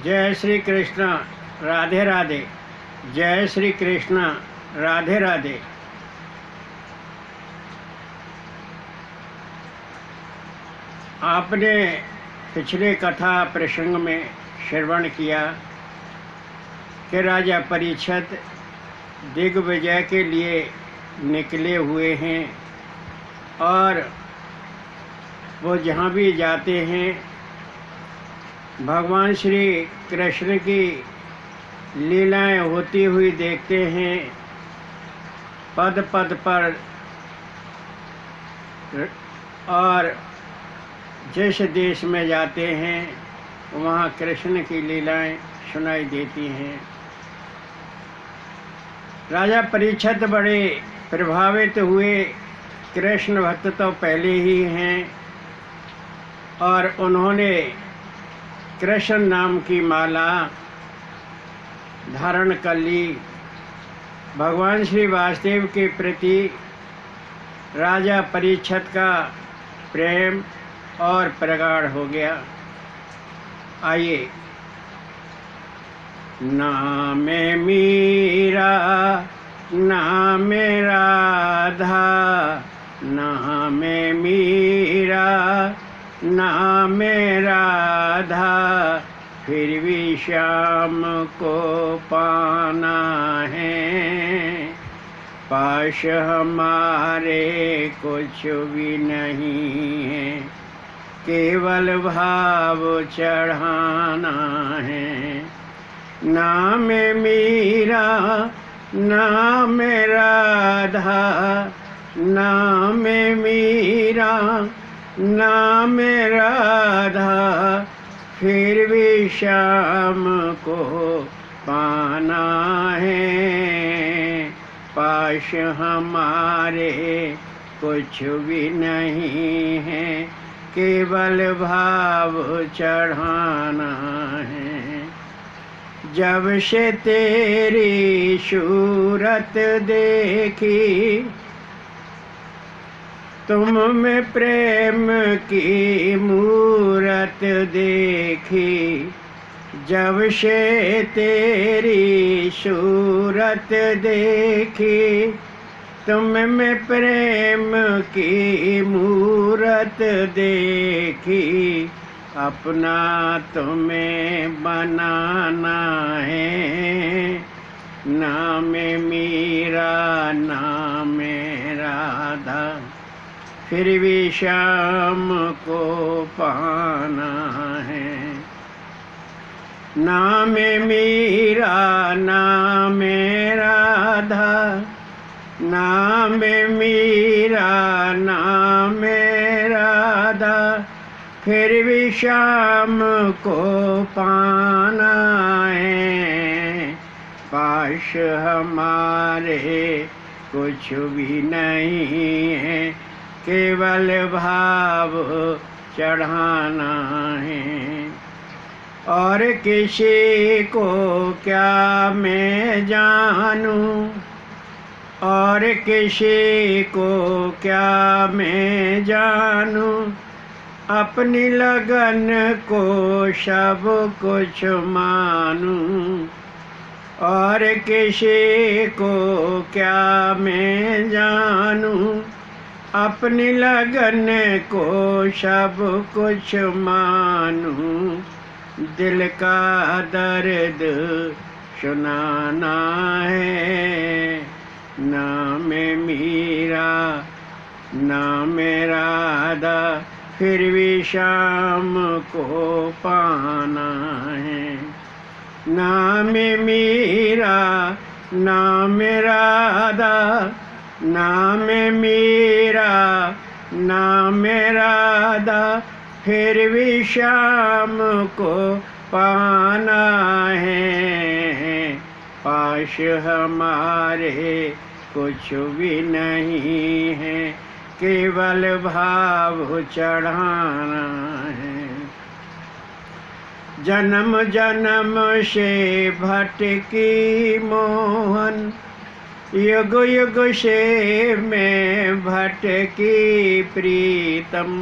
जय श्री कृष्ण, राधे राधे। जय श्री कृष्ण, राधे राधे। आपने पिछले कथा प्रसंग में श्रवण किया कि राजा परीक्षित दिग्विजय के लिए निकले हुए हैं और वो जहाँ भी जाते हैं भगवान श्री कृष्ण की लीलाएं होती हुई देखते हैं। पद पद पर और जिस देश में जाते हैं वहाँ कृष्ण की लीलाएं सुनाई देती हैं। राजा परीक्षित बड़े प्रभावित हुए। कृष्ण भक्त तो पहले ही हैं और उन्होंने कृष्ण नाम की माला धारण कर ली। भगवान श्री वासुदेव के प्रति राजा परीक्षित का प्रेम और प्रगाढ़ हो गया। आइए। नाम मीरा नाम राधा, नाम मीरा नाम राधा, फिर भी श्याम को पाना है। पास हमारे कुछ भी नहीं है, केवल भाव चढ़ाना है। नाम मीरा नाम राधा, नाम मीरा नाम राधा, फिर भी श्याम को पाना है। पास हमारे कुछ भी नहीं है, केवल भाव चढ़ाना है। जब से तेरी सूरत देखी, तुम में प्रेम की मूरत देखी। जब से तेरी सूरत देखी, तुम में प्रेम की मूरत देखी। अपना तुम्हें बनाना है। नाम मीरा नाम राधा, फिर भी श्याम को पाना है। नाम मीरा नाम राधा, नाम मीरा नाम राधा, फिर भी श्याम को पाना है। पास हमारे कुछ भी नहीं है, केवल भाव चढ़ाना है। और किसी को क्या मैं जानूं, और किसी को क्या मैं जानूं, अपनी लगन को सब कुछ मानूं। और किसी को क्या मैं जानूं, अपनी लगन को सब कुछ मानूं। दिल का दर्द सुनाना है। नाम मीरा नाम राधा, फिर भी श्याम को पाना है। नाम मीरा नाम राधा, नाम मीरा नाम राधा, फिर भी श्याम को पाना है। पास हमारे कुछ भी नहीं है, केवल भाव चढ़ाना है। जन्म जन्म से भटकी मोहन, युग युग से मैं भटकी प्रीतम।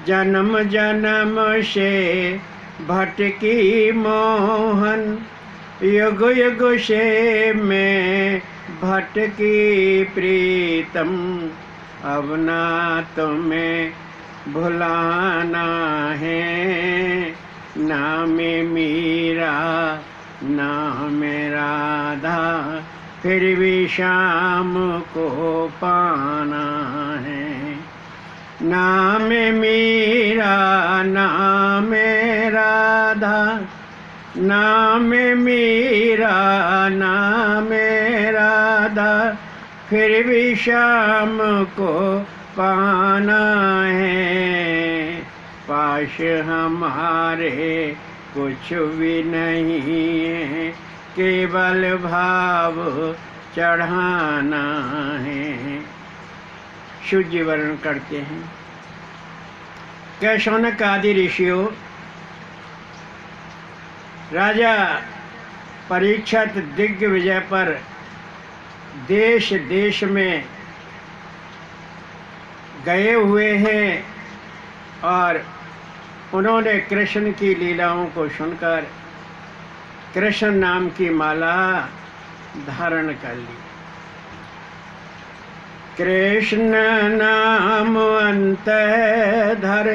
जन्म जन्म से भटकी मोहन युग युग से मैं भटकी प्रीतम, अब ना तुम्हें भुलाना है। नाम मीरा नाम राधा फिर भी शाम को पाना है। नाम मीरा नाम राधा, नाम मीरा नाम राधा फिर भी शाम को पाना है। पाश हमारे कुछ भी नहीं है, केवल भाव चढ़ाना है। शिव जी वर्णन करते हैं कि शौनक आदि ऋषियों, राजा परीक्षित दिग्विजय पर देश देश में गए हुए हैं और उन्होंने कृष्ण की लीलाओं को सुनकर कृष्ण नाम की माला धारण कर ली। कृष्ण नाम अंतधर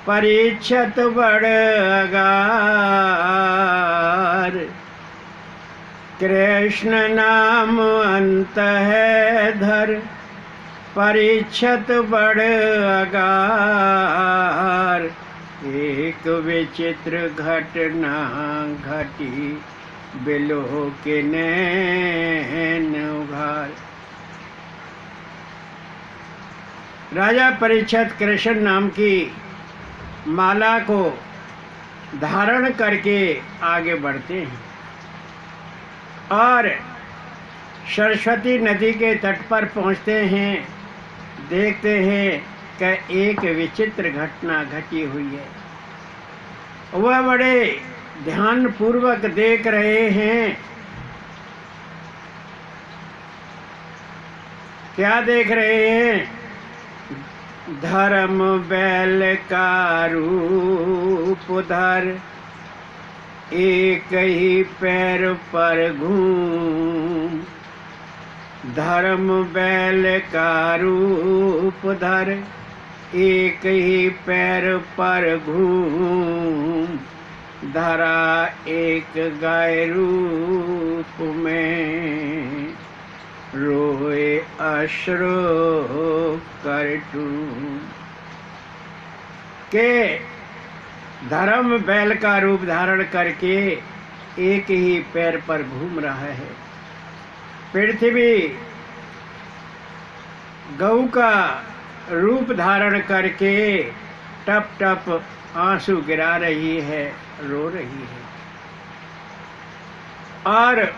परीक्षित बड़ अगार। कृष्ण नाम अंतधर परीक्षित बड़ अगार। एक विचित्र घटना घटी बिलो के नैन उघार। राजा परीक्षित कृष्ण नाम की माला को धारण करके आगे बढ़ते हैं और सरस्वती नदी के तट पर पहुंचते हैं। देखते हैं कि एक विचित्र घटना घटी हुई है। वह बड़े ध्यान पूर्वक देख रहे हैं। क्या देख रहे हैं? धर्म बैल का रूप धर एक ही पैर पर घूम। धर्म बैल का रूप धर एक ही पैर पर घूम। धरा एक गाय रूप में रोए अश्रु करटूम। के धर्म बैल का रूप धारण करके एक ही पैर पर घूम रहा है। पृथ्वी गऊ का रूप धारण करके टप टप आंसू गिरा रही है, रो रही है। और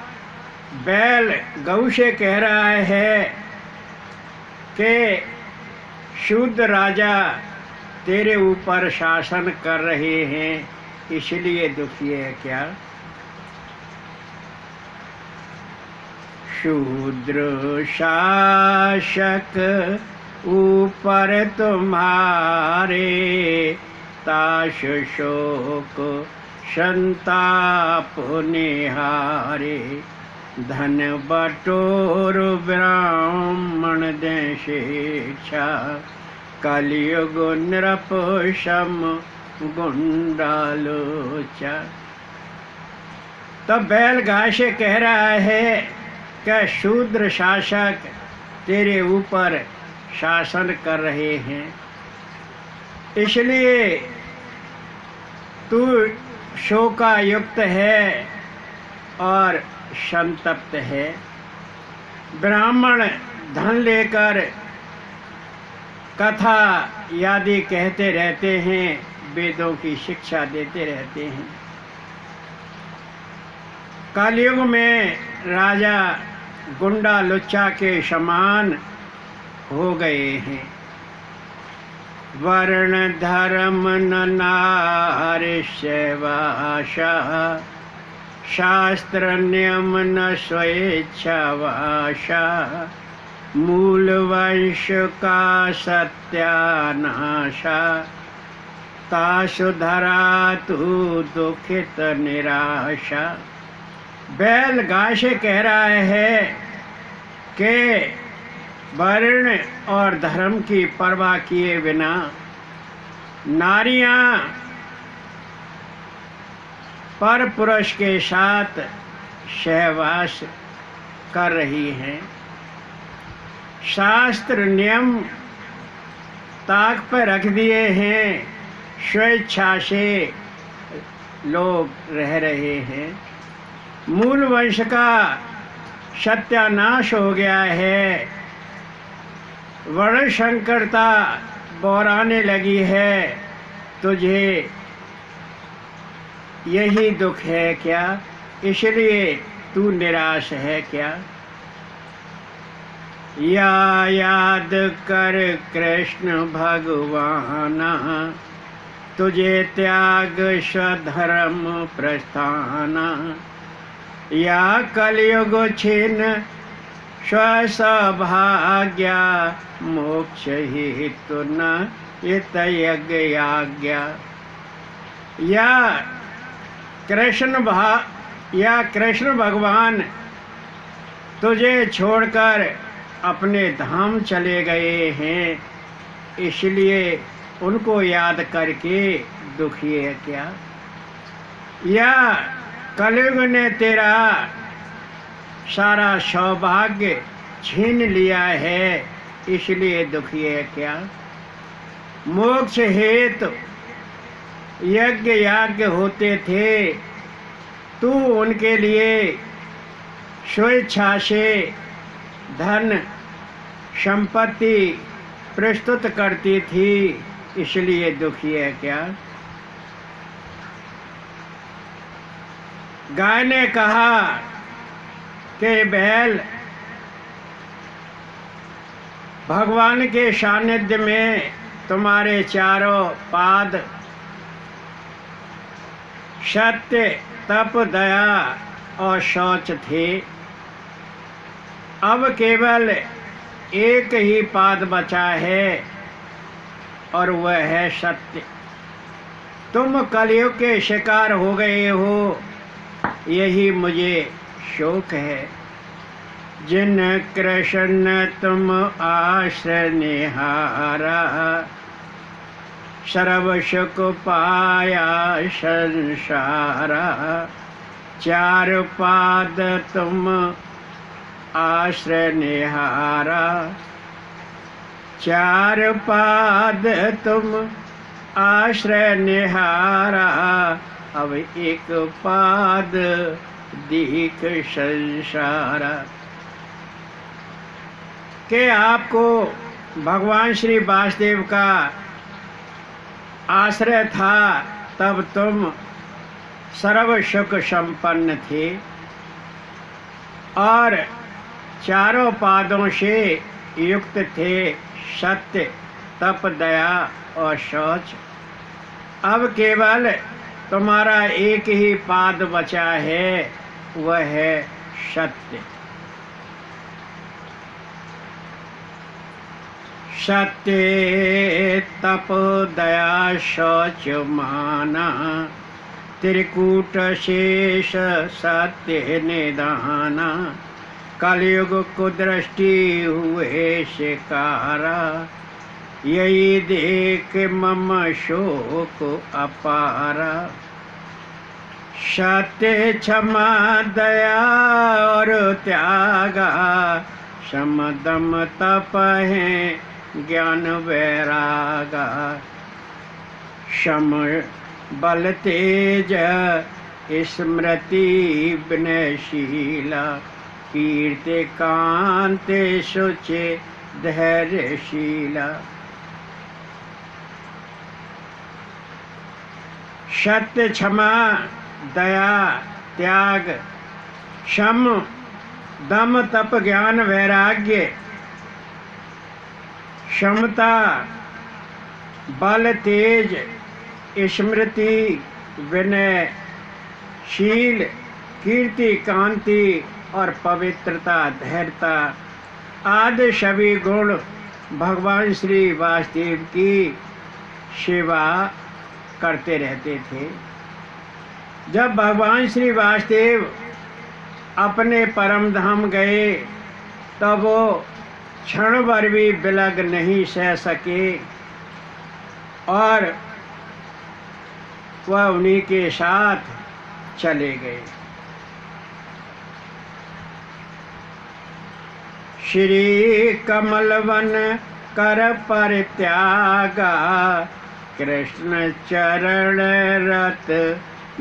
बैल गऊ से कह रहा है कि शुद्ध राजा तेरे ऊपर शासन कर रहे हैं, इसलिए दुखी है क्या? शूद्र शासक ऊपर तुम्हारे ताश शोक संताप निहारे। धन बटोर ब्राह्मण दे शिक्षा कलयुग नृप सम गुंडालोचा। तब बैल गाय से कह रहा है कि शूद्र शासक तेरे ऊपर शासन कर रहे हैं, इसलिए तू शोकायुक्त है और संतप्त है। ब्राह्मण धन लेकर कथा यादि कहते रहते हैं, वेदों की शिक्षा देते रहते हैं। कलयुग में राजा गुंडा लुच्चा के समान हो गए हैं। वर्ण धर्म न नार्य वाशा शास्त्र नियम न स्वेच्छा वाशा। मूल वंश का सत्यानाशा तासु धरा तू दुखित निराशा। बैल गाय से कह रहा है कि वर्ण और धर्म की परवाह किए बिना नारियां पर पुरुष के साथ सहवास कर रही हैं। शास्त्र नियम ताक पर रख दिए हैं, स्वेच्छा से लोग रह रहे हैं। मूल वंश का सत्यानाश हो गया है, वर्ण संकरता बौराने लगी है। तुझे यही दुख है क्या? इसलिए तू निराश है क्या? या याद कर कृष्ण भगवान, तुझे त्याग स्वधर्म प्रस्थान। या कलयुग छिन स्वसभाग्या, मोक्ष हेतु न इत यज्ञ आज्ञा। या कृष्ण भगवान तुझे छोड़कर अपने धाम चले गए हैं, इसलिए उनको याद करके दुखी है क्या? या कलयुग ने तेरा सारा सौभाग्य छीन लिया है, इसलिए दुखी है क्या? मोक्ष हेतु यज्ञ याज्ञ होते थे, तू उनके लिए स्वेच्छा से धन संपत्ति प्रस्तुत करती थी, इसलिए दुखी है क्या? गाय ने कहा कि बैल भगवान के सानिध्य में तुम्हारे चारों पाद सत्य, तप, दया और शौच थे। अब केवल एक ही पाद बचा है और वह है सत्य। तुम कलयुग के शिकार हो गए हो, यही मुझे शोक है। जिन कृष्ण तुम आश्रय निहारा, सर्व सुख पाया संसारा। चार पाद तुम आश्रय निहारा, चार पाद तुम आश्रय निहारा। अब एक पाद दीख संसारा। के आपको भगवान श्री वासुदेव का आश्रय था, तब तुम सर्व सुख संपन्न थे और चारों पादों से युक्त थे, सत्य, तप, दया और शौच। अब केवल तुम्हारा एक ही पाद बचा है, वह है सत्य। सत्य, तप, दया, शौच माना। त्रिकूट शेष सत्य निदाना। कलयुग को दृष्टि हुए शिकारा। यही देख मम शोक अपारा। सत्य, क्षमा, दया और त्यागा। शम, दम, तप है ज्ञान वैरागा। शम, बल, तेज, स्मृति, विनयशीला। कीर्ति, कांति, शुचि, धैर्यशीला। सत्य, क्षमा, दया, त्याग, शम, दम, तप, ज्ञान, वैराग्य। क्षमता, बल, तेज, स्मृति, विनय, शील, कीर्ति, कांति और पवित्रता, धैर्यता आदि सभी गुण भगवान श्री वासुदेव की सेवा करते रहते थे। जब भगवान श्री वासुदेव अपने परम धाम गए तब वो क्षण भर भी विलग नहीं सह सके और वह उन्हीं के साथ चले गए। श्री कमलवन कर परित्यागा, कृष्ण चरण रत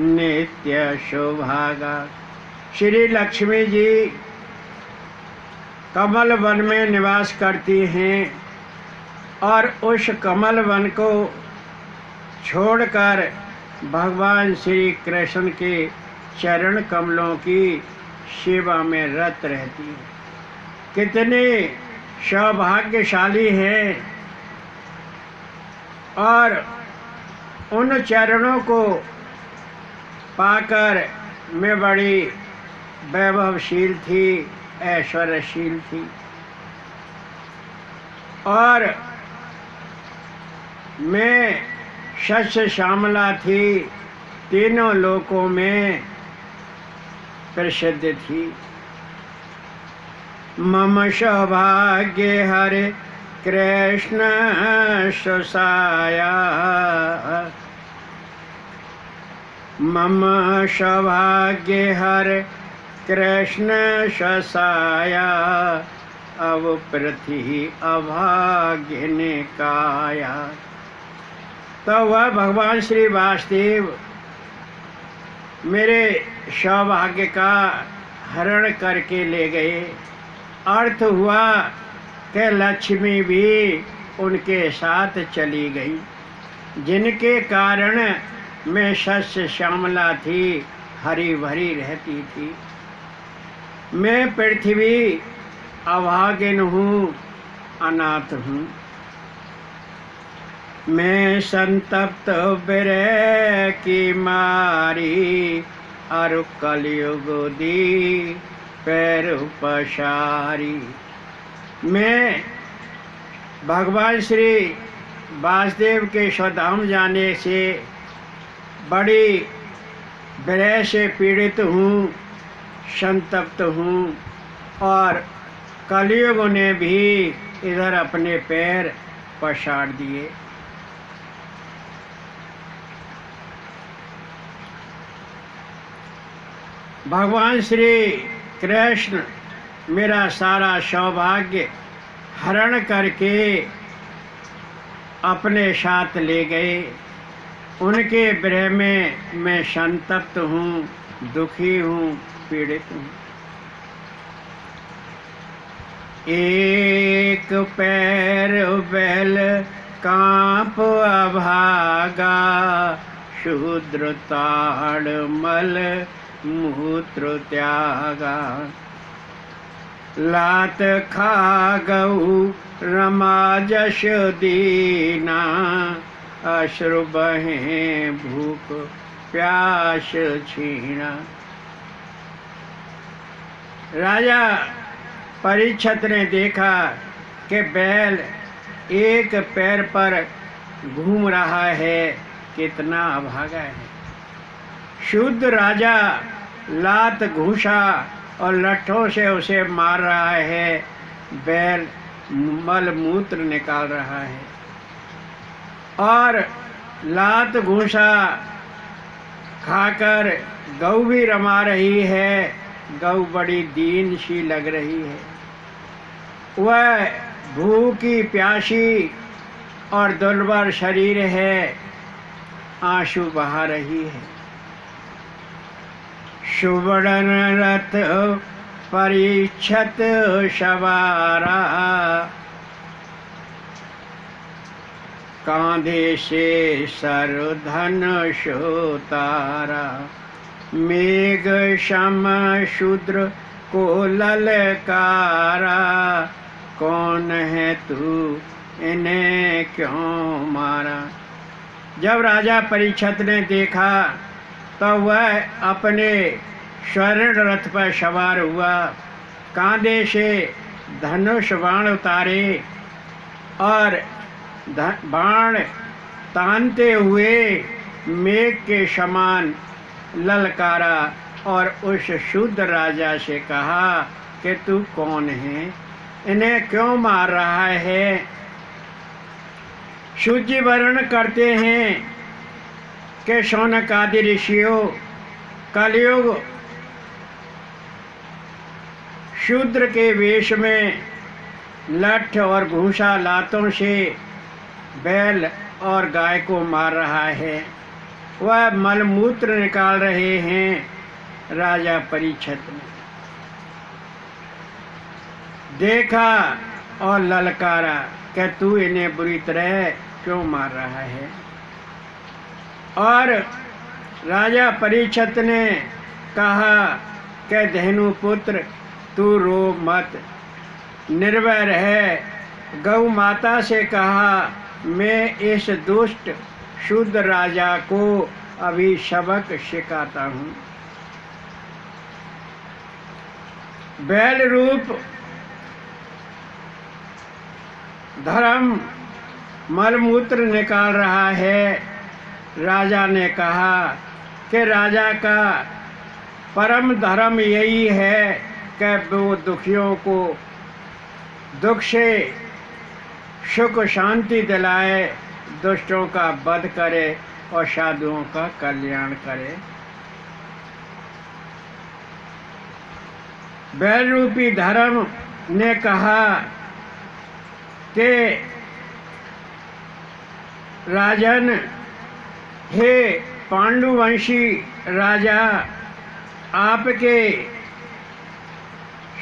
नित्य शोभागा। श्री लक्ष्मी जी कमल वन में निवास करती हैं और उस कमल वन को छोड़कर भगवान श्री कृष्ण के चरण कमलों की सेवा में रत रहती हैं। कितने सौभाग्यशाली हैं और उन चरणों को पाकर मैं बड़ी वैभवशील थी, ऐश्वर्यशील थी और मैं सस्य श्यामला थी, तीनों लोकों में प्रसिद्ध थी। मम सौभाग्य हरे कृष्ण सुसाया, मम सौभाग्य हरे कृष्ण ससाया, अब पृथ्वी अभाग्य काया। तो वह भगवान श्री वासुदेव मेरे सौभाग्य का हरण करके ले गए। अर्थ हुआ कि लक्ष्मी भी उनके साथ चली गई, जिनके कारण मैं सस्य श्यामला थी, हरी भरी रहती थी। मैं पृथ्वी अभागिन हूँ, अनाथ हूँ। मैं संतप्त विरह की मारी, अरु कलयुग दी पैर पसारी। मैं भगवान श्री वासुदेव के स्वधाम जाने से बड़ी विरह से पीड़ित हूँ, संतप्त हूँ और कलयुग ने भी इधर अपने पैर पसार दिए। भगवान श्री कृष्ण मेरा सारा सौभाग्य हरण करके अपने साथ ले गए। उनके विरह में मैं संतप्त हूँ, दुखी हूँ, पीड़ित हूँ। एक पैर बैल कांप अभागा, शूद्र ताड़ मल मूत्र त्यागा। लात खा गऊ रमा जश दीना, अश्रु बहे भूख प्यास छीना। राजा परीक्षित ने देखा कि बैल एक पैर पर घूम रहा है, कितना अभागा है। शुद्ध राजा लात घूंसा और लट्ठों से उसे मार रहा है, बैल मल मूत्र निकाल रहा है। और लात घूंसा खाकर गऊ भी रमा रही है, गऊ बड़ी दीन सी लग रही है। वह भूखी प्यासी और दुर्बल शरीर है, आंसू बहा रही है। सुवर्ण रथ परीक्षित सवारा, कांधे से सरधन सोतारा। मेघ सम शूद्र को ललकारा, कौन है तू इन्हें क्यों मारा। जब राजा परीक्षित ने देखा तो वह अपने स्वर्ण रथ पर सवार हुआ, कांधे से धनुष बाण उतारे और बाण तानते हुए मेघ के समान ललकारा और उस शूद्र राजा से कहा कि तू कौन है, इन्हें क्यों मार रहा है। सूची वर्ण करते हैं कि शौनक आदि ऋषियों कलयुग शूद्र के वेश में लठ और घूसा लातों से बैल और गाय को मार रहा है। वह मलमूत्र निकाल रहे हैं। राजा परीक्षित ने देखा और ललकारा कि तू इन्हें बुरी तरह क्यों मार रहा है। और राजा परीक्षित ने कहा कि धेनु पुत्र तू रो मत, निर्भय रह। गौ माता से कहा मैं इस दुष्ट शुद्ध राजा को अभी सबक सिखाता हूँ। बैल रूप धर्म मलमूत्र निकाल रहा है। राजा ने कहा कि राजा का परम धर्म यही है कि वो दुखियों को दुख से सुख शांति दिलाए, दुष्टों का वध करे और साधुओं का कल्याण करे। बैल रूपी धर्म ने कहा कि राजन, हे पांडुवंशी राजा, आपके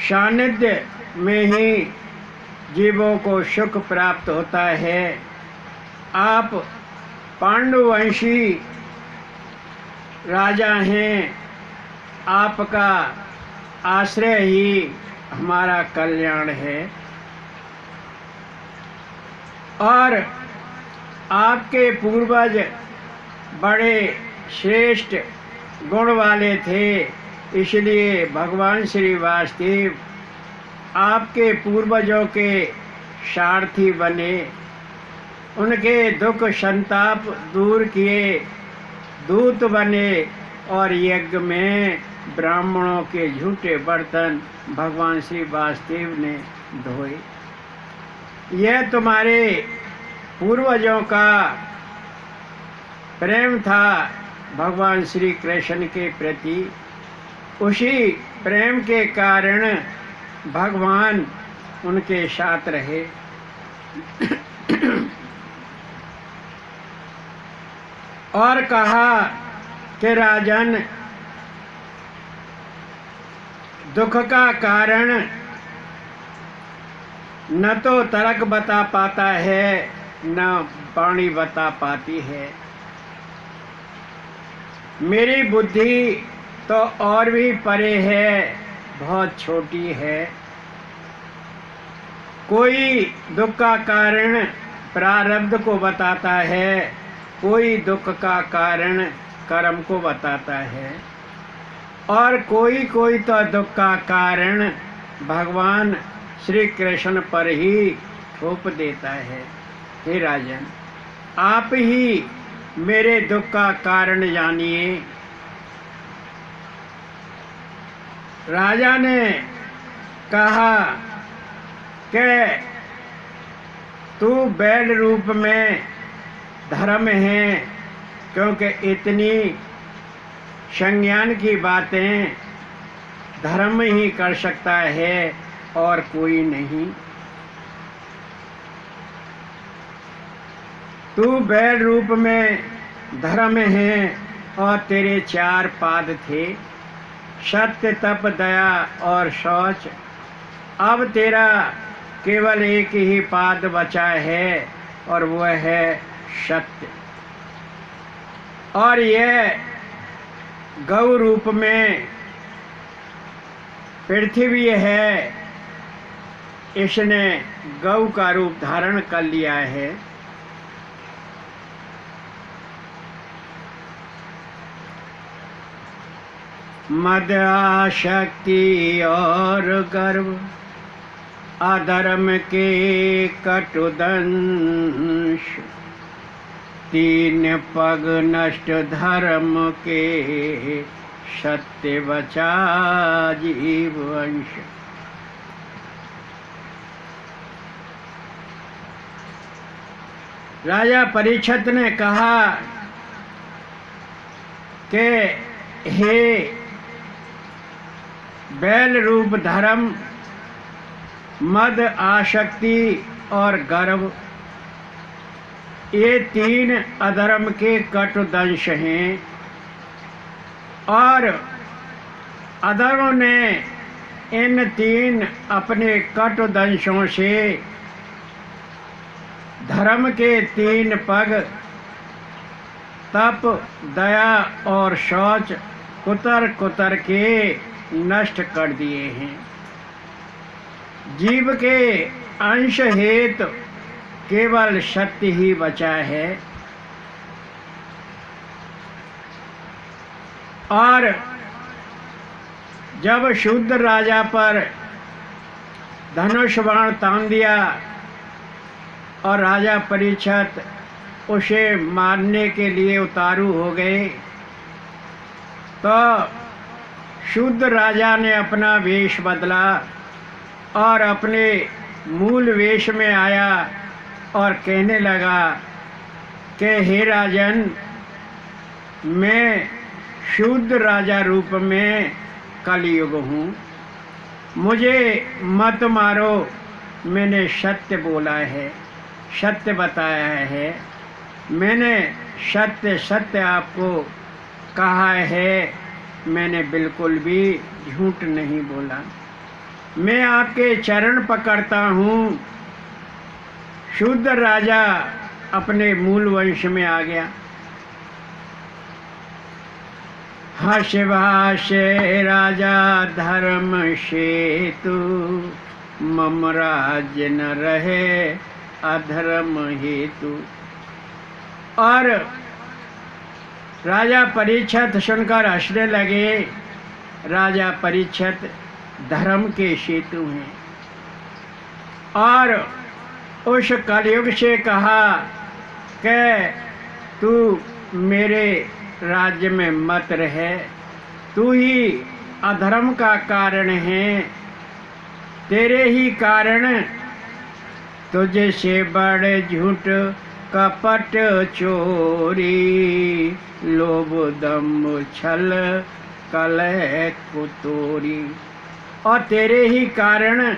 सानिध्य में ही जीवों को सुख प्राप्त होता है। आप पांडुवंशी राजा हैं, आपका आश्रय ही हमारा कल्याण है। और आपके पूर्वज बड़े श्रेष्ठ गुण वाले थे, इसलिए भगवान श्री वासुदेव आपके पूर्वजों के सारथी बने, उनके दुख संताप दूर किए, दूत बने और यज्ञ में ब्राह्मणों के झूठे बर्तन भगवान श्री वासुदेव ने धोए। यह तुम्हारे पूर्वजों का प्रेम था भगवान श्री कृष्ण के प्रति। उसी प्रेम के कारण भगवान उनके साथ रहे। और कहा कि राजन, दुख का कारण न तो तर्क बता पाता है न वाणी बता पाती है। मेरी बुद्धि तो और भी परे है, बहुत छोटी है। कोई दुख का कारण प्रारब्ध को बताता है, कोई दुख का कारण कर्म को बताता है, और कोई कोई तो दुख का कारण भगवान श्री कृष्ण पर ही थोप देता है। हे राजन, आप ही मेरे दुख का कारण जानिए। राजा ने कहा कि तू बैल रूप में धर्म है, क्योंकि इतनी संज्ञान की बातें धर्म ही कर सकता है और कोई नहीं। तू बैल रूप में धर्म है और तेरे 4 पाद थे, सत्य, तप, दया और शौच। अब तेरा केवल एक ही पाद बचा है और वह है सत्य। और यह गौ रूप में पृथ्वी है, इसने गौ का रूप धारण कर लिया है। मद, आसक्ति और गर्व, अधर्म के कटुदंश, तीन पग नष्ट धर्म के, सत्य बचा जीव वंश। राजा परीक्षित ने कहा कि हे बैल रूप धर्म, मद, आसक्ति और गर्व, ये तीन अधर्म के कटुदंश हैं और अधर्म ने इन तीन अपने कटुदंशों से धर्म के तीन पग तप, दया और शौच कुतर कुतर के नष्ट कर दिए हैं। जीव के अंश हेतु केवल सत्य ही बचा है और जब शुद्ध राजा पर धनुष बाण तान दिया और राजा परीक्षित उसे मारने के लिए उतारू हो गए, तो शुद्ध राजा ने अपना वेश बदला और अपने मूल वेश में आया और कहने लगा कि हे राजन, मैं शुद्ध राजा रूप में कलयुग हूँ, मुझे मत मारो, मैंने सत्य बोला है, सत्य बताया है, मैंने सत्य सत्य आपको कहा है, मैंने बिल्कुल भी झूठ नहीं बोला। मैं आपके चरण पकड़ता हूँ। शुद्ध राजा अपने मूल वंश में आ गया। हर्ष भाष्य राजा धर्म सेतु, मम राज्य न रहे अधर्म हेतु। और राजा परीक्षित सुनकर हंसने लगे। राजा परीक्षित धर्म के सेतु हैं और उस कलयुग से कहा कि तू मेरे राज्य में मत रहे, तू ही अधर्म का कारण है, तेरे ही कारण तुझे से बड़े झूठ कपट चोरी, लोभ दम्भ छल कलह कुतोरी। और तेरे ही कारण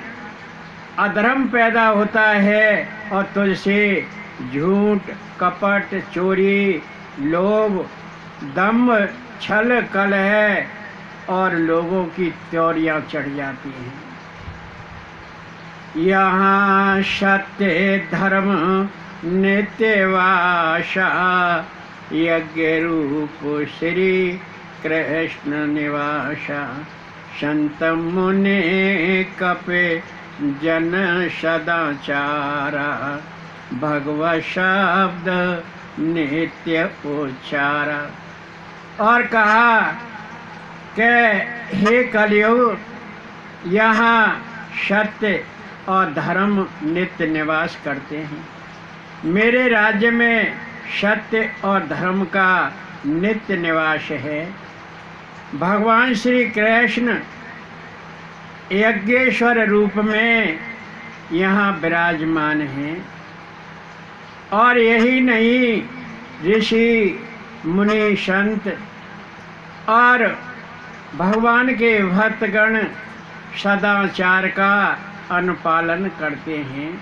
अधर्म पैदा होता है और तुझसे झूठ कपट चोरी, लोभ दम्भ छल कलह और लोगों की त्योरियां चढ़ जाती हैं। यहाँ सत्य धर्म नित्यवासा, यज्ञ रूप श्री कृष्ण निवासा। संत मुनि कपे जन सदाचारा, भगवत शब्द नित्य उच्चारा। और कहा कि हे कलयुग, यहाँ सत्य और धर्म नित्य निवास करते हैं। मेरे राज्य में सत्य और धर्म का नित्य निवास है। भगवान श्री कृष्ण यज्ञेश्वर रूप में यहाँ विराजमान हैं। और यही नहीं, ऋषि मुनि संत और भगवान के भक्तगण सदाचार का अनुपालन करते हैं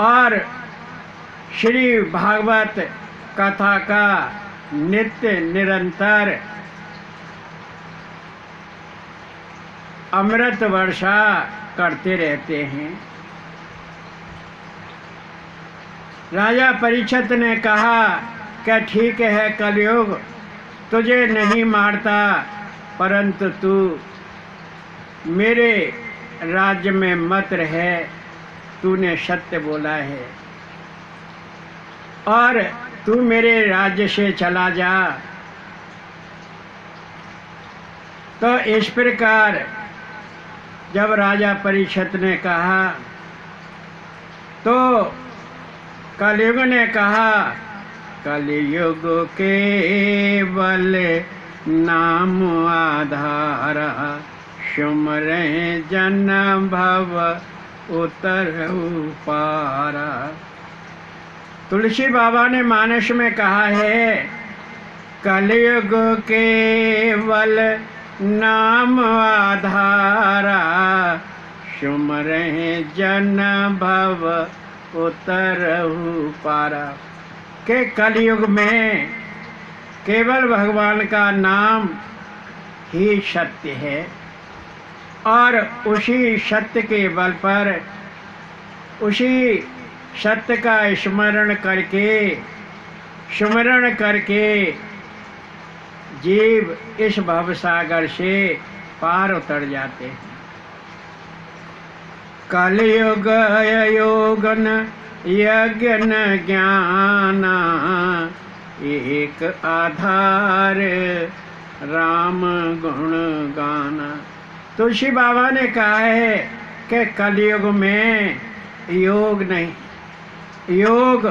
और श्री भागवत कथा का नित्य निरंतर अमृत वर्षा करते रहते हैं। राजा परीक्षित ने कहा कि ठीक है कलयुग, तुझे नहीं मारता, परंतु तू मेरे राज्य में मत रहे, तूने सत्य बोला है और तू मेरे राज्य से चला जा। तो इस प्रकार जब राजा परीक्षित ने कहा तो कलयुग ने कहा कलयुग केवल नाम आधारा, सुमरे जन भव उतरहु पारा। तुलसी बाबा ने मानस में कहा है, कलयुग केवल नाम आधारा, सुमरे जन भव उतरहु पारा। के कलयुग में केवल भगवान का नाम ही सत्य है, और उसी सत्य के बल पर, उसी सत्य का स्मरण करके जीव इस भवसागर से पार उतर जाते हैं। कलयुग योगन यज्ञ न ज्ञाना, एक आधार राम गुण गाना। तुलसी बाबा ने कहा है कि कलयुग में योग नहीं, योग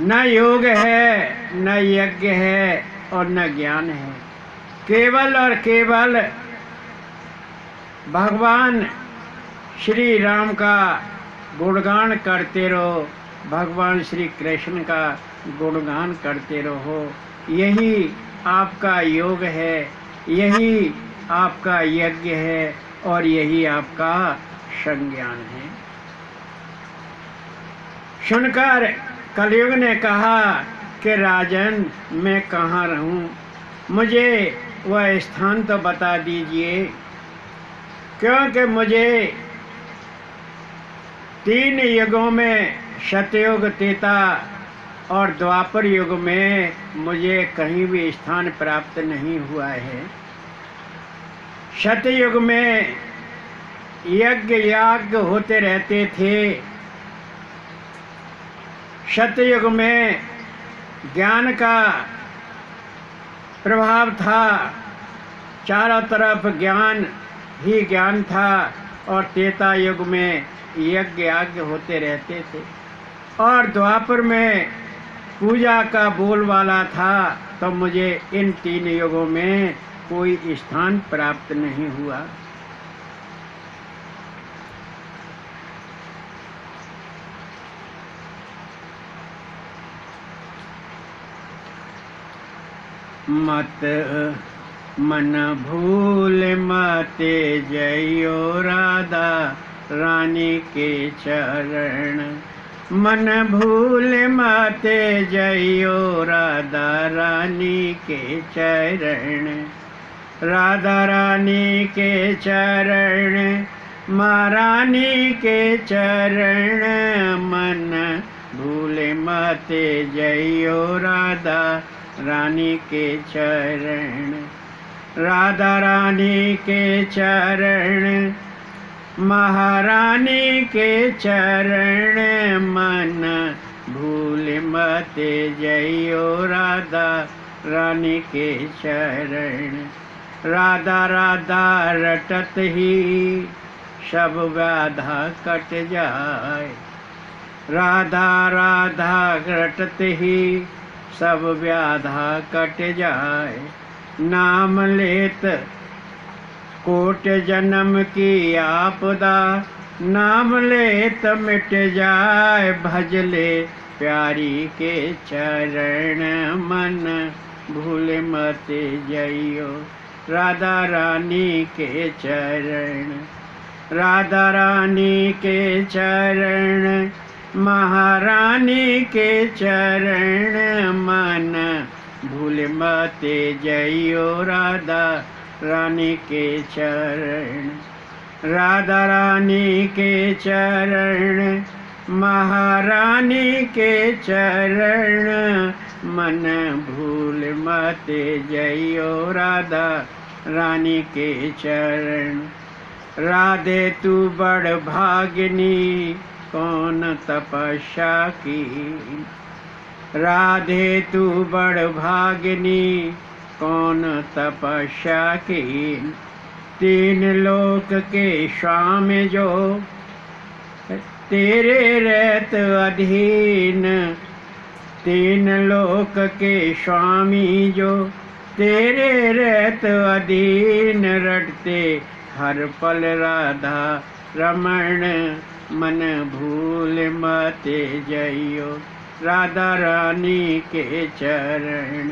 न योग है, न यज्ञ है और न ज्ञान है। केवल और केवल भगवान श्री राम का गुणगान करते रहो, भगवान श्री कृष्ण का गुणगान करते रहो। यही आपका योग है, यही आपका यज्ञ है और यही आपका संज्ञान है। सुनकर कलयुग ने कहा कि राजन, मैं कहाँ रहूं, मुझे वह स्थान तो बता दीजिए, क्योंकि मुझे 3 युगों में, सतयुग, त्रेता और द्वापर युग में मुझे कहीं भी स्थान प्राप्त नहीं हुआ है। सतयुग में यज्ञ याग होते रहते थे, सतयुग में ज्ञान का प्रभाव था, चारों तरफ ज्ञान ही ज्ञान था, और त्रेता युग में यज्ञ याग होते रहते थे, और द्वापर में पूजा का बोलबाला था। तो मुझे इन 3 युगों में कोई स्थान प्राप्त नहीं हुआ। मत मन भूल मते जइयो राधा रानी के चरण, मन भूल मते जइयो राधा रानी के चरण, राधा रानी के चरण, महारानी के चरण, मन भूल मते जइयो राधा रानी के चरण, राधा रानी के चरण, महारानी के चरण, मन भूल मते जइयो राधा रानी के चरण। राधा राधा रटत ही सब व्याधा कट जाए, राधा राधा रटत ही सब व्याधा कट जाए, नाम लेत कोट जन्म की आपदा, नाम लेत मिट जाए, भजले प्यारी के चरण, मन भूल मत जइयो राधा रानी के चरण, राधा रानी के चरण, महारानी के चरण, मन भूल मत जइयो राधा रानी के चरण, राधा रानी के चरण, महारानी के चरण, मन भूल मत जइयो राधा रानी के चरण। राधे तू बड़ भागिनी कौन तपस्या की, राधे तू बड़ भागिनी कौन तपस्या की, 3 लोक के स्वामी जो तेरे रहत अधीन, तीन लोक के स्वामी जो तेरे रहत अधीन, रटते हर पल राधा रमण, मन भूल मते जइयो राधा रानी के चरण।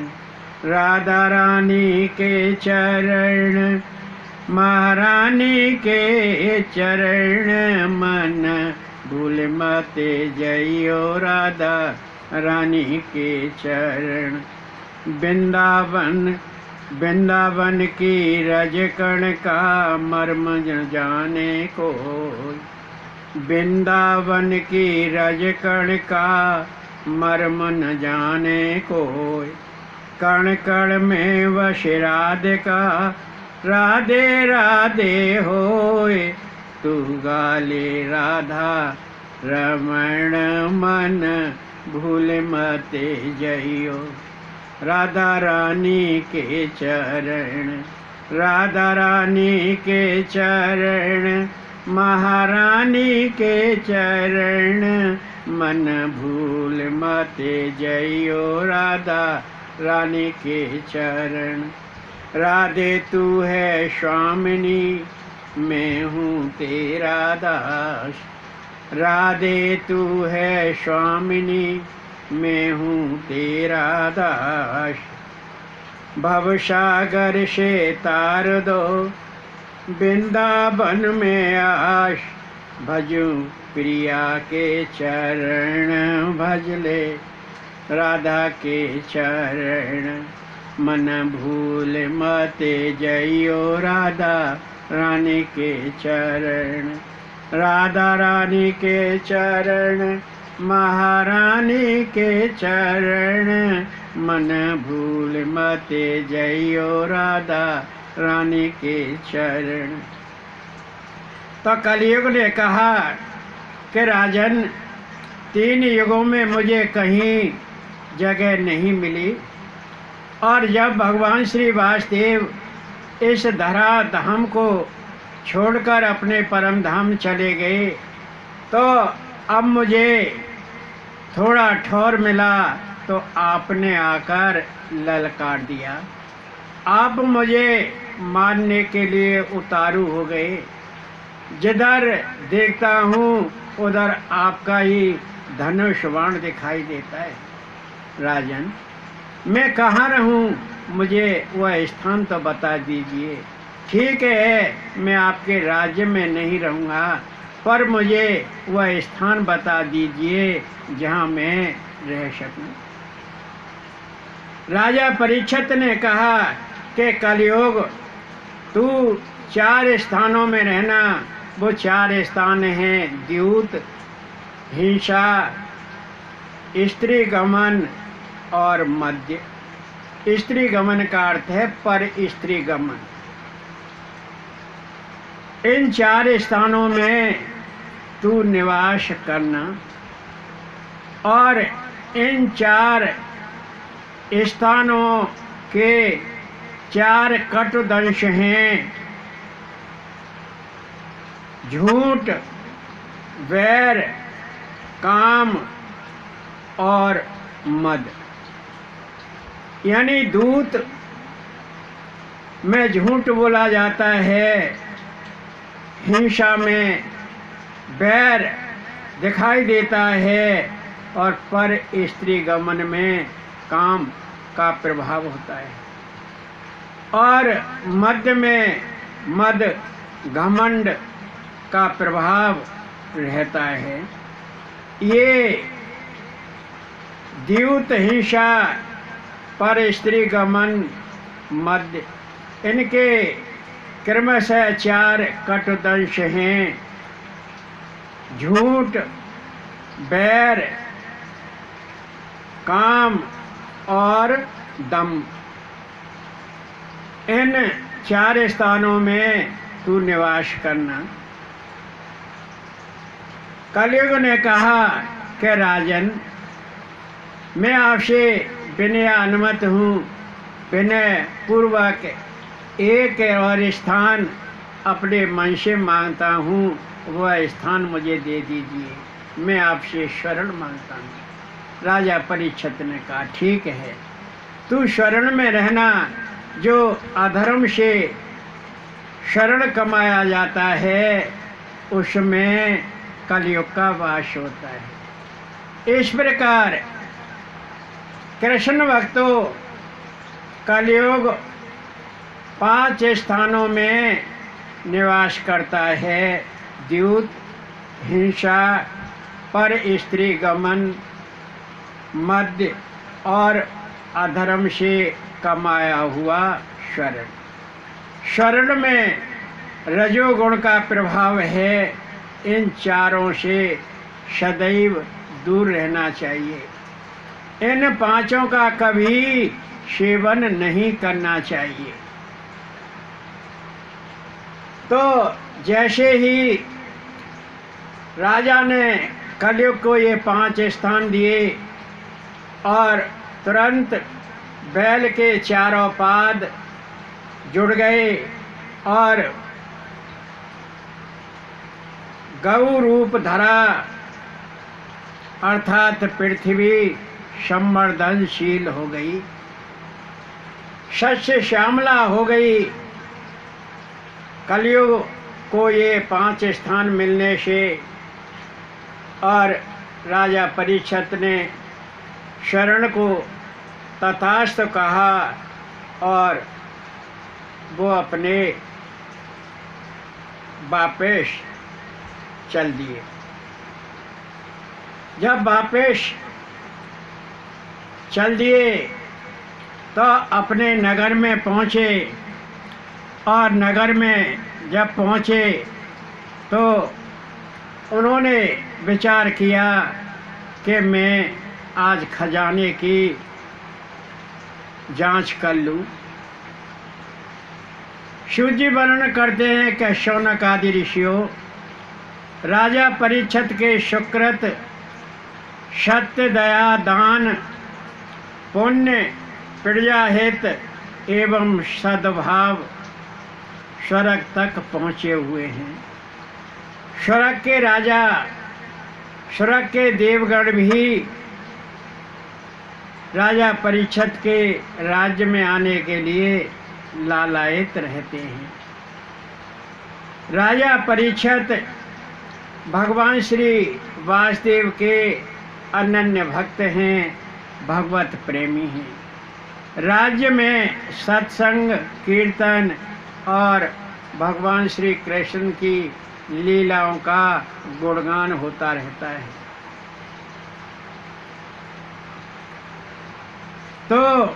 राधा रानी के चरण, महारानी के चरण, मन भूल मते जइयो राधा रानी के चरण। वृंदावन वृंदावन की रजकण का मर्म जाने को, वृंदावन की रजकण का मर्म न जाने कोई। कण कण में वश राधिका, राधे राधे होए, तू गाले राधा रमण, मन भूल मते जइयो राधा रानी के चरण। राधा रानी के चरण, महारानी के चरण, मन भूल मते जइयो राधा रानी के चरण। राधे तू है स्वामिनी, मैं हूँ तेरा दास। राधे तू है स्वामिनी, मैं हूँ तेरा दास। भवसागर से तार दो, वृंदावन में आश। भजूं प्रिया के चरण, भजले राधा के चरण। मन भूल मते जइयो राधा रानी के चरण। राधा रानी के चरण, महारानी के चरण, मन भूल मते जइयो राधा रानी के चरण। तो कलयुग ने कहा कि राजन, 3 युगों में मुझे कहीं जगह नहीं मिली, और जब भगवान श्री वासुदेव इस धरा धाम को छोड़कर अपने परम धाम चले गए, तो अब मुझे थोड़ा ठौर मिला तो आपने आकर ललकार दिया। आप मुझे मारने के लिए उतारू हो गए। जिधर देखता हूँ उधर आपका ही धनुष बाण दिखाई देता है। राजन, मैं कहाँ रहूं, मुझे वह स्थान तो बता दीजिए। ठीक है, मैं आपके राज्य में नहीं रहूँगा, पर मुझे वह स्थान बता दीजिए जहाँ मैं रह सकूं। राजा परीक्षित ने कहा कि कलयुग तू 4 स्थानों में रहना। वो 4 स्थान हैं द्यूत, हिंसा, स्त्री गमन और मध्य। स्त्री गमन का अर्थ है पर स्त्री गमन। इन 4 स्थानों में तू निवास करना, और इन 4 स्थानों के 4 कटुदंश हैं: झूठ, वैर, काम और मद। यानी दूत में झूठ बोला जाता है, हिंसा में बैर दिखाई देता है, और पर स्त्री गमन में काम का प्रभाव होता है, और मध्य में मद घमंड का प्रभाव रहता है। ये द्यूत, हिंसा, पर स्त्री गमन, मध्य, इनके क्रमशः 4 कटुदंश हैं: झूठ, बैर, काम और दम। इन 4 स्थानों में तू निवास करना। कलयुग ने कहा कि राजन, मैं आपसे विनय अनुमत हूँ, विनय पूर्वक एक और स्थान अपने मन से मांगता हूँ, वह स्थान मुझे दे दीजिए। मैं आपसे शरण मांगता हूँ। राजा परीक्षित ने कहा, ठीक है, तू शरण में रहना। जो अधर्म से शरण कमाया जाता है उसमें कलयुग का वास होता है। इस प्रकार कृष्ण भक्तों, कलयुग 5 स्थानों में निवास करता है। द्यूत, हिंसा, पर स्त्री गमन, मद्य और अधर्म से कमाया हुआ शरण। शरण में रजोगुण का प्रभाव है। इन चारों से सदैव दूर रहना चाहिए। इन 5 का कभी सेवन नहीं करना चाहिए। तो जैसे ही राजा ने कलयुग को ये 5 स्थान दिए और तुरंत बैल के चारों पाद जुड़ गए और गौ रूप धरा, अर्थात पृथ्वी संवर्धनशील हो गई, शस्य श्यामला हो गई। कलयुग को ये 5 स्थान मिलने से और राजा परीक्षित ने शरण को तथास्तु कहा और वो अपने वापस चल दिए। जब वापस चल दिए तो अपने नगर में पहुँचे और नगर में जब पहुँचे तो उन्होंने विचार किया कि मैं आज खजाने की जांच कर लूँ। शिव जी वर्णन करते हैं कि शौनक आदि ऋषियों, राजा परीक्षित के सुकृत, सत्य, दया, दान, पुण्य, प्रजाहित एवं सद्भाव स्वर्ग तक पहुँचे हुए हैं। स्वर्ग के राजा, स्वर्ग के देवगण भी राजा परीक्षित के राज्य में आने के लिए लालायित रहते हैं। राजा परीक्षित भगवान श्री वासुदेव के अनन्य भक्त हैं, भगवत प्रेमी हैं। राज्य में सत्संग, कीर्तन और भगवान श्री कृष्ण की लीलाओं का गुणगान होता रहता है। तो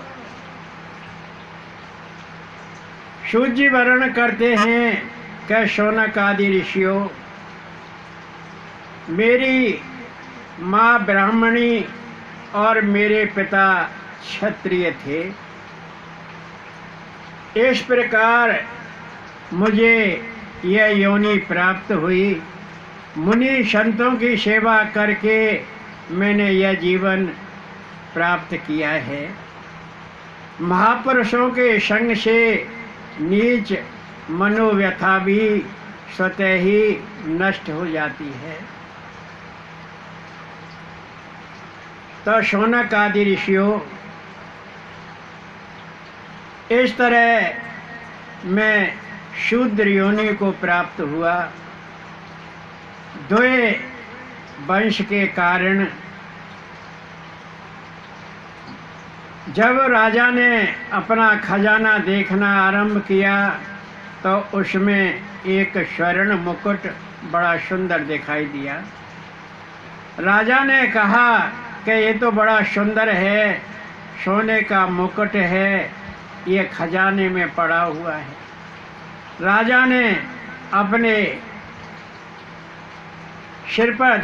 शिव जी वर्णन करते हैं कि शौनक आदि ऋषियों, मेरी माँ ब्राह्मणी और मेरे पिता क्षत्रिय थे। इस प्रकार मुझे यह योनि प्राप्त हुई। मुनि संतों की सेवा करके मैंने यह जीवन प्राप्त किया है। महापुरुषों के संग से नीच मनोव्यथा भी स्वतः ही नष्ट हो जाती है। तो शौनक आदि ऋषियों, इस तरह मैं शूद्र योनि को प्राप्त हुआ। द्वे वंश के कारण जब राजा ने अपना खजाना देखना आरंभ किया तो उसमें एक स्वर्ण मुकुट बड़ा सुंदर दिखाई दिया। राजा ने कहा कि ये तो बड़ा सुंदर है, सोने का मुकुट है, ये खजाने में पड़ा हुआ है। राजा ने अपने सिर पर